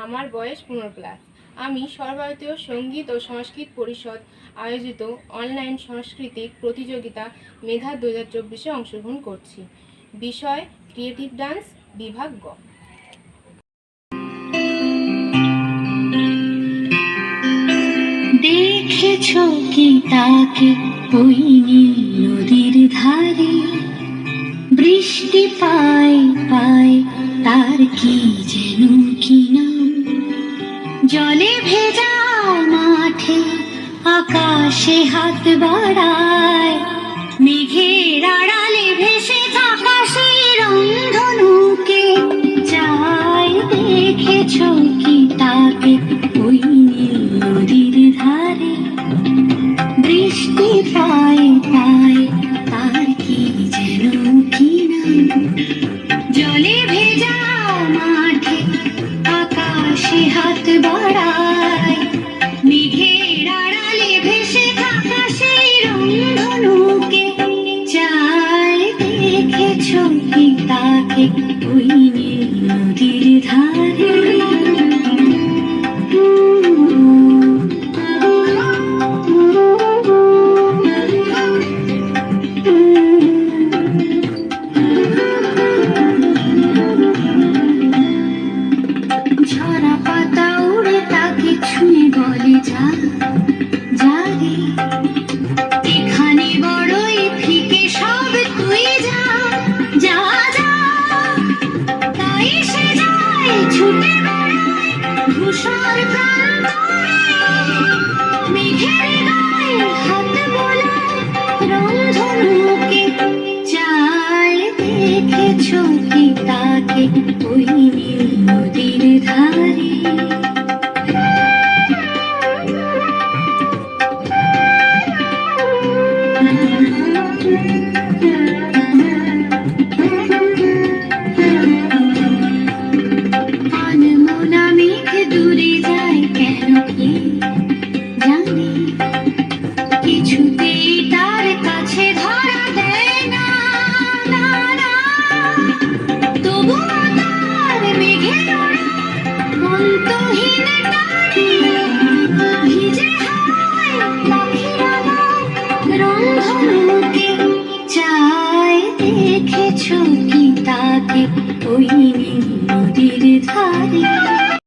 আমার বয়স 15+। আমি সর্বভারতীয় সঙ্গীত ও সংস্কৃত পরিষদ আয়োজিত অনলাইন সাংস্কৃতিক প্রতিযোগিতা মেধা 2024-এ অংশগ্রহণ করছি। বিষয় ক্রিয়েটিভ ডান্স, বিভাগ গ। দেখেছো কি তাকে ওই নীল নদীর ধারে, বৃষ্টি পায় পায় তার কি যেন কি নাম, জলে ভেজা মাঠে আকাশে হাত বাড়ায়, মেঘের আড়ালে ভেসে থাকা সেই রংধনুকে চাই। দেখেছো কি তাকে ওই নীল নদীর ধারে, বৃষ্টি পায় পায় তার কি যেন কি নাম, জলে ভেজা মাঠে আকাশে হাত বাড়ায়, মেঘের আড়ালে ভেসে থাকা সেই রংধনুকে চাই। দেখেছো কি তাকে ওই নীল নদীর ধারে। ঝরা পাতা উড়ে তাকে ছুঁয়ে বলে যা যা রে, এখানে বড়ই ফিকে সব, তুই যা যা যা। তাই সে যায় ছুটে বেড়ায় ধূসর প্রান্তরে, মেঘের গায়ে হাত বোলায় রংধনুকে চাই। দেখেছো কি তাকে ওই নীল নদীর ধারে। আনমনা মেঘ দূরে যায় কেন কে জানে, কিছুতেই তার কাছে ধরা দেয় না না না। তবুও তার মেঘের অন্তহীন টানে ভিজে হাওয়ায় পাখিরা গায় রংধনুকে চাই। দেখেছো কি তাকে ওই নীল নদীর ধারে।